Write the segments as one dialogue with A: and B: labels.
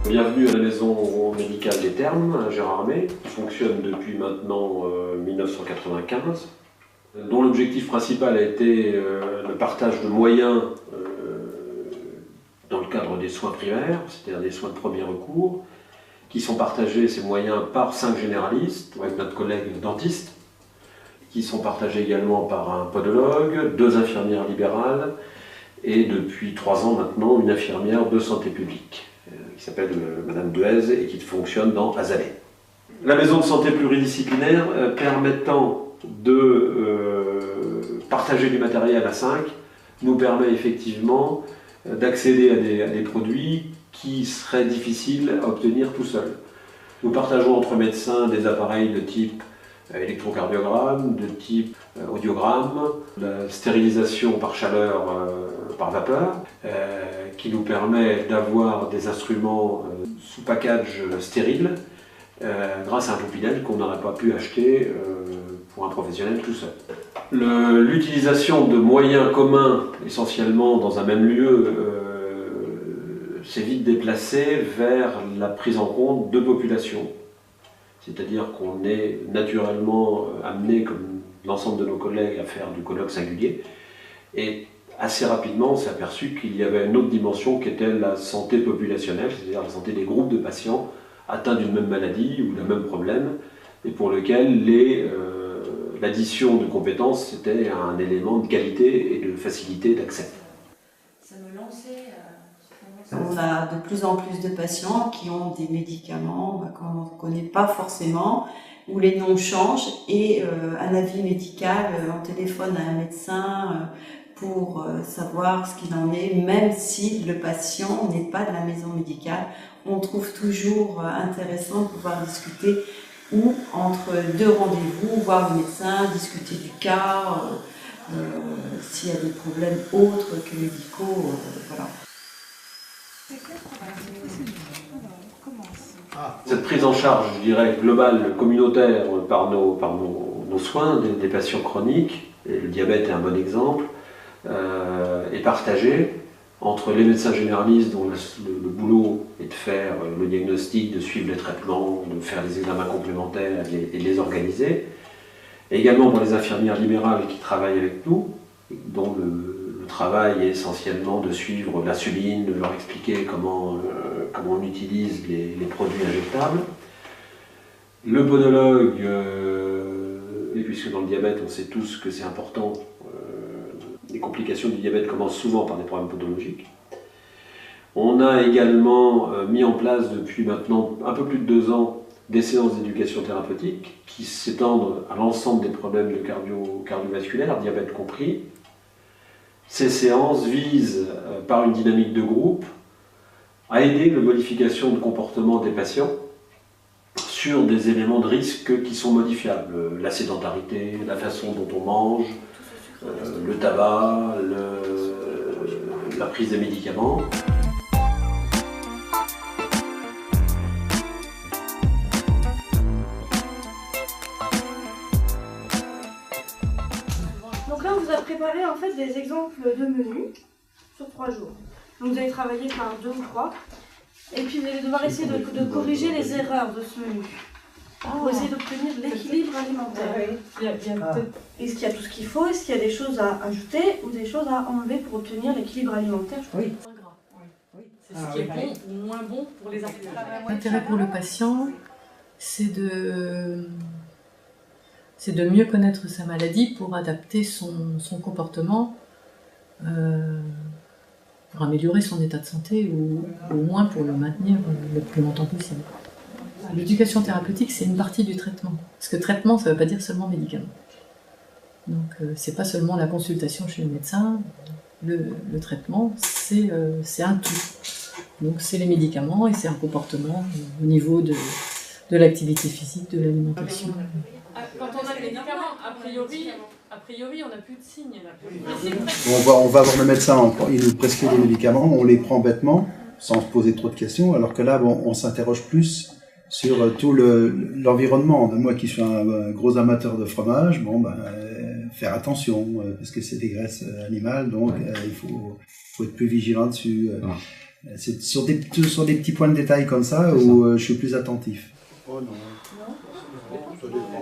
A: Bienvenue à la maison médicale des Thermes, à Gérardmer, qui fonctionne depuis maintenant 1995, dont l'objectif principal a été le partage de moyens dans le cadre des soins primaires, c'est-à-dire des soins de premier recours, qui sont partagés, ces moyens, par 5 généralistes, avec notre collègue dentiste, qui sont partagés également par un podologue, 2 infirmières libérales, et depuis 3 ans maintenant, une infirmière de santé publique, qui s'appelle Madame Dehaze et qui fonctionne dans Azalée. La maison de santé pluridisciplinaire permettant de partager du matériel à 5 nous permet effectivement d'accéder à des produits qui seraient difficiles à obtenir tout seul. Nous partageons entre médecins des appareils de type électrocardiogramme, de type audiogramme, la stérilisation par chaleur, par vapeur, qui nous permet d'avoir des instruments sous package stérile grâce à un poupinel qu'on n'aurait pas pu acheter pour un professionnel tout seul. L'utilisation de moyens communs, essentiellement dans un même lieu, s'est vite déplacée vers la prise en compte de populations. C'est-à-dire qu'on est naturellement amené, comme l'ensemble de nos collègues, à faire du colloque singulier. Et assez rapidement, on s'est aperçu qu'il y avait une autre dimension qui était la santé populationnelle, c'est-à-dire la santé des groupes de patients atteints d'une même maladie ou d'un même problème, et pour lequel l'addition de compétences était un élément de qualité et de facilité d'accès.
B: Ça me lançait. On a de plus en plus de patients qui ont des médicaments qu'on ne connaît pas forcément, où les noms changent, et un avis médical, on téléphone à un médecin pour savoir ce qu'il en est, même si le patient n'est pas de la maison médicale. On trouve toujours intéressant de pouvoir discuter ou entre 2 rendez-vous, voir le médecin, discuter du cas, s'il y a des problèmes autres que médicaux, voilà.
A: Cette prise en charge, je dirais, globale, communautaire par nos soins des patients chroniques, et le diabète est un bon exemple, est partagée entre les médecins généralistes dont le boulot est de faire le diagnostic, de suivre les traitements, de faire les examens complémentaires et de les organiser, et également pour les infirmières libérales qui travaillent avec nous, dont le travail est essentiellement de suivre l'insuline, de leur expliquer comment on utilise les produits injectables. Le podologue, et puisque dans le diabète on sait tous que c'est important, les complications du diabète commencent souvent par des problèmes podologiques. On a également mis en place depuis maintenant un peu plus de 2 ans des séances d'éducation thérapeutique qui s'étendent à l'ensemble des problèmes de cardiovasculaire, diabète compris. Ces séances visent, par une dynamique de groupe, à aider la modification de comportement des patients sur des éléments de risque qui sont modifiables. La sédentarité, la façon dont on mange, le tabac, la prise des médicaments.
C: Donc là, on vous a préparé en fait des exemples de menus sur 3 jours. Donc vous allez travailler par 2 ou 3. Et puis vous allez devoir essayer de corriger les erreurs de ce menu. Pour essayer d'obtenir l'équilibre alimentaire. Est-ce qu'il y a tout ce qu'il faut? Est-ce qu'il y a des choses à ajouter ou des choses à enlever pour obtenir l'équilibre alimentaire?
D: Oui.
E: C'est ce qui est bon ou moins bon pour les acteurs.
D: L'intérêt pour le patient, c'est de mieux connaître sa maladie pour adapter son comportement, pour améliorer son état de santé ou au moins pour le maintenir le plus longtemps possible. L'éducation thérapeutique, c'est une partie du traitement. Parce que traitement, ça ne veut pas dire seulement médicament. Donc, c'est pas seulement la consultation chez le médecin. Le traitement, c'est un tout. Donc, c'est les médicaments et c'est un comportement au niveau de l'activité physique, de l'alimentation.
E: Quand on a les médicaments, a priori, on n'a plus de signes.
F: On va voir le médecin, il nous prescrit des médicaments, on les prend bêtement, sans se poser trop de questions, alors que là, bon, on s'interroge plus sur tout l'environnement. Moi qui suis un gros amateur de fromage, faire attention, parce que c'est des graisses animales, donc il faut être plus vigilant dessus. C'est sur des petits points de détail comme ça où je suis plus attentif. Oh non.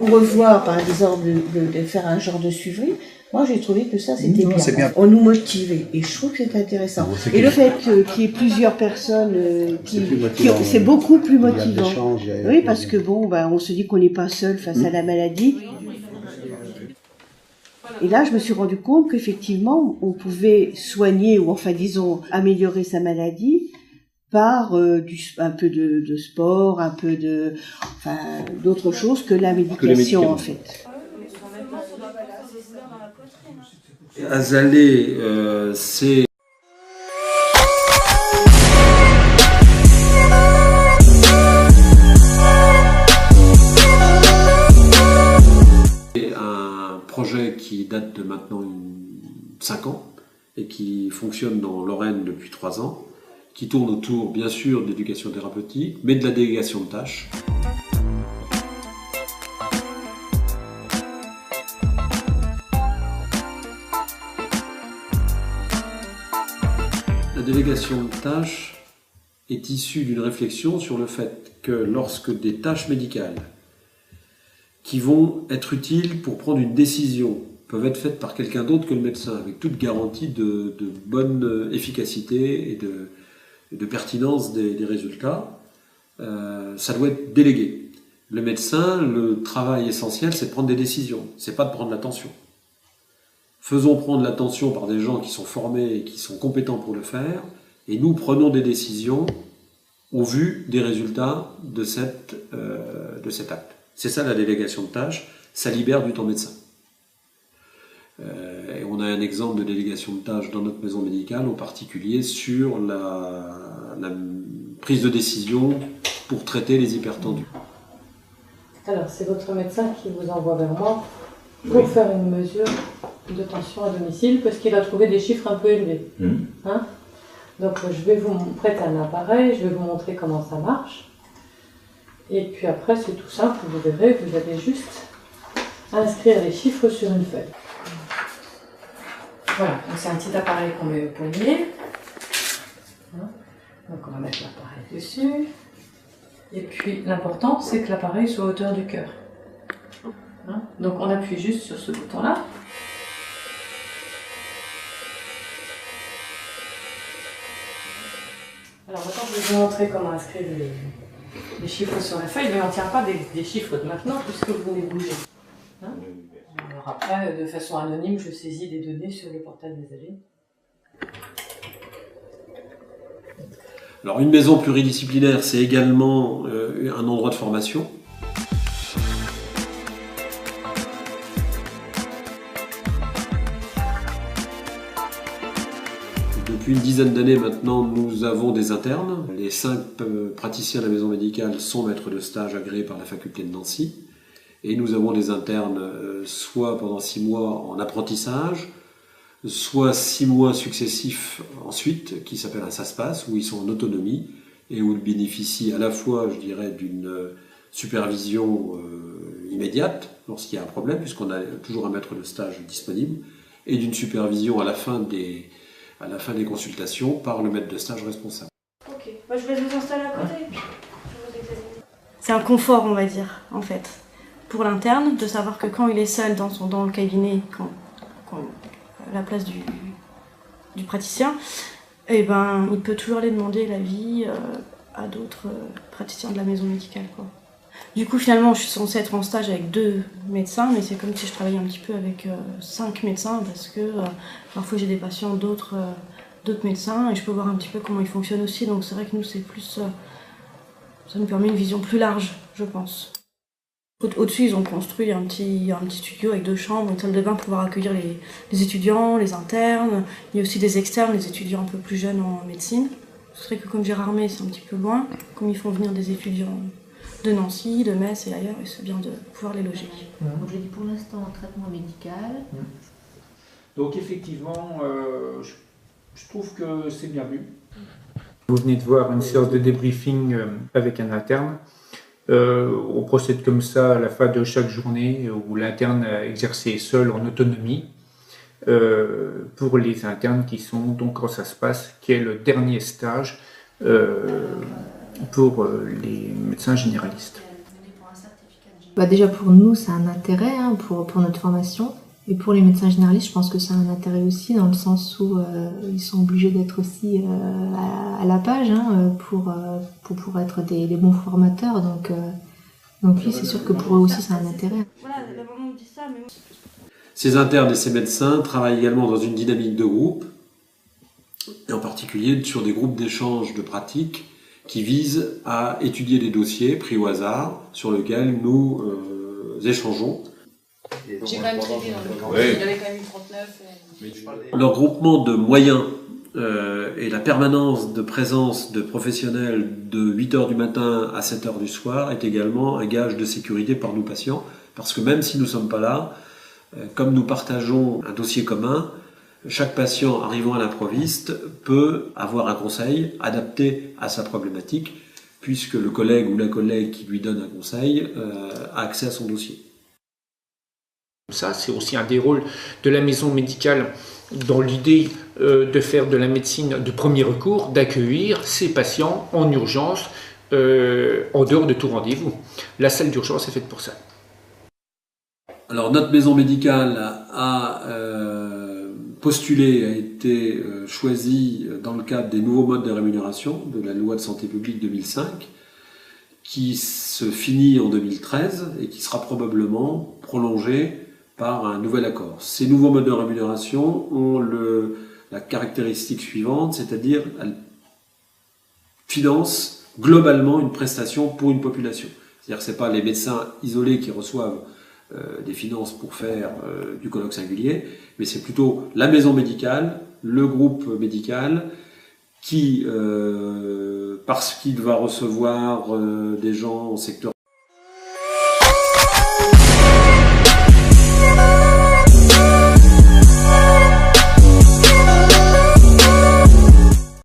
G: Ou revoir, par exemple, de faire un genre de suivi, moi j'ai trouvé que ça c'était bien. On nous motivait et je trouve que c'est intéressant. Et le fait qu'il y ait plusieurs personnes, c'est beaucoup plus motivant. Oui, parce que bon, on se dit qu'on n'est pas seul face à la maladie. Et là, je me suis rendu compte qu'effectivement, on pouvait soigner, ou enfin disons, améliorer sa maladie par un peu de sport, un peu d'autre chose que la médication en fait.
A: Azaler, c'est un projet qui date de maintenant 5 ans et qui fonctionne dans Lorraine depuis 3 ans, qui tourne autour bien sûr de l'éducation thérapeutique, mais de la délégation de tâches. La délégation de tâches est issue d'une réflexion sur le fait que lorsque des tâches médicales qui vont être utiles pour prendre une décision peuvent être faites par quelqu'un d'autre que le médecin, avec toute garantie de bonne efficacité et de pertinence des résultats, ça doit être délégué. Le médecin, le travail essentiel, c'est de prendre des décisions, c'est pas de prendre l'attention. Faisons prendre l'attention par des gens qui sont formés et qui sont compétents pour le faire, et nous prenons des décisions au vu des résultats de cet acte. C'est ça la délégation de tâches, ça libère du temps médecin. Et on a un exemple de délégation de tâches dans notre maison médicale, en particulier sur la prise de décision pour traiter les hypertendus.
E: Alors, c'est votre médecin qui vous envoie vers moi pour faire une mesure de tension à domicile, parce qu'il a trouvé des chiffres un peu élevés. Hein? Donc, je vais vous prêter un appareil, je vais vous montrer comment ça marche. Et puis après, c'est tout simple, vous verrez, vous avez juste à inscrire les chiffres sur une feuille. Voilà, donc c'est un petit appareil qu'on met au poignet. Donc on va mettre l'appareil dessus. Et puis l'important, c'est que l'appareil soit à hauteur du cœur. Donc on appuie juste sur ce bouton-là. Alors maintenant, je vais vous montrer comment inscrire les chiffres sur la feuille, mais on ne tient pas des chiffres de maintenant puisque vous venez bouger. Alors après, de façon anonyme, je saisis des données sur le portail des âgés.
A: Alors une maison pluridisciplinaire, c'est également un endroit de formation. Depuis une dizaine d'années maintenant, nous avons des internes. Les 5 praticiens de la maison médicale sont maîtres de stage agréés par la faculté de Nancy. Et nous avons des internes soit pendant 6 mois en apprentissage, soit 6 mois successifs ensuite, qui s'appelle un SASPAS, où ils sont en autonomie et où ils bénéficient à la fois, je dirais, d'une supervision immédiate lorsqu'il y a un problème, puisqu'on a toujours un maître de stage disponible, et d'une supervision à la fin des consultations par le maître de stage responsable.
C: Ok, je vais vous installer à côté. C'est un confort, on va dire, en fait, pour l'interne, de savoir que quand il est seul dans le cabinet, à la place du praticien, eh ben, il peut toujours aller demander l'avis à d'autres praticiens de la maison médicale, quoi. Du coup, finalement, je suis censée être en stage avec 2 médecins, mais c'est comme si je travaillais un petit peu avec 5 médecins, parce que parfois j'ai des patients d'autres médecins, et je peux voir un petit peu comment ils fonctionnent aussi, donc c'est vrai que nous, c'est plus... ça nous permet une vision plus large, je pense. Au-dessus, ils ont construit un petit studio avec 2 chambres, une salle de bain pour pouvoir accueillir les étudiants, les internes. Il y a aussi des externes, les étudiants un peu plus jeunes en médecine. C'est vrai que comme Gérardmer, c'est un petit peu loin, comme ils font venir des étudiants de Nancy, de Metz et ailleurs, et c'est bien de pouvoir les loger.
H: Donc je dis pour l'instant en traitement médical.
I: Donc effectivement, je trouve que c'est bien vu. Vous venez de voir une séance de débriefing avec un interne. On procède comme ça à la fin de chaque journée où l'interne a exercé seul en autonomie. pour les internes qui sont, donc quand ça se passe, qui est le dernier stage pour les médecins généralistes.
H: Déjà pour nous, c'est un intérêt pour notre formation. Et pour les médecins généralistes, je pense que c'est un intérêt aussi, dans le sens où ils sont obligés d'être aussi à la page pour être des bons formateurs. Donc oui, c'est sûr que pour eux aussi, c'est un intérêt.
A: Ces internes et ces médecins travaillent également dans une dynamique de groupe, et en particulier sur des groupes d'échange de pratiques qui visent à étudier des dossiers pris au hasard sur lesquels nous échangeons.
B: J'ai quand même traité dans le camp, il avait quand même eu 39.
A: Leur groupement de moyens et la permanence de présence de professionnels de 8h du matin à 7h du soir est également un gage de sécurité par nos patients, parce que même si nous ne sommes pas là, comme nous partageons un dossier commun, chaque patient arrivant à l'improviste peut avoir un conseil adapté à sa problématique, puisque le collègue ou la collègue qui lui donne un conseil a accès à son dossier.
I: Ça, c'est aussi un des rôles de la maison médicale dans l'idée de faire de la médecine de premier recours, d'accueillir ces patients en urgence, en dehors de tout rendez-vous. La salle d'urgence est faite pour ça.
A: Alors notre maison médicale a postulé, a été choisie dans le cadre des nouveaux modes de rémunération de la loi de santé publique 2005, qui se finit en 2013 et qui sera probablement prolongé par un nouvel accord. Ces nouveaux modes de rémunération ont la caractéristique suivante, c'est-à-dire qu'elles financent globalement une prestation pour une population. C'est-à-dire que ce n'est pas les médecins isolés qui reçoivent des finances pour faire du colloque singulier, mais c'est plutôt la maison médicale, le groupe médical, qui, parce qu'il va recevoir des gens en secteur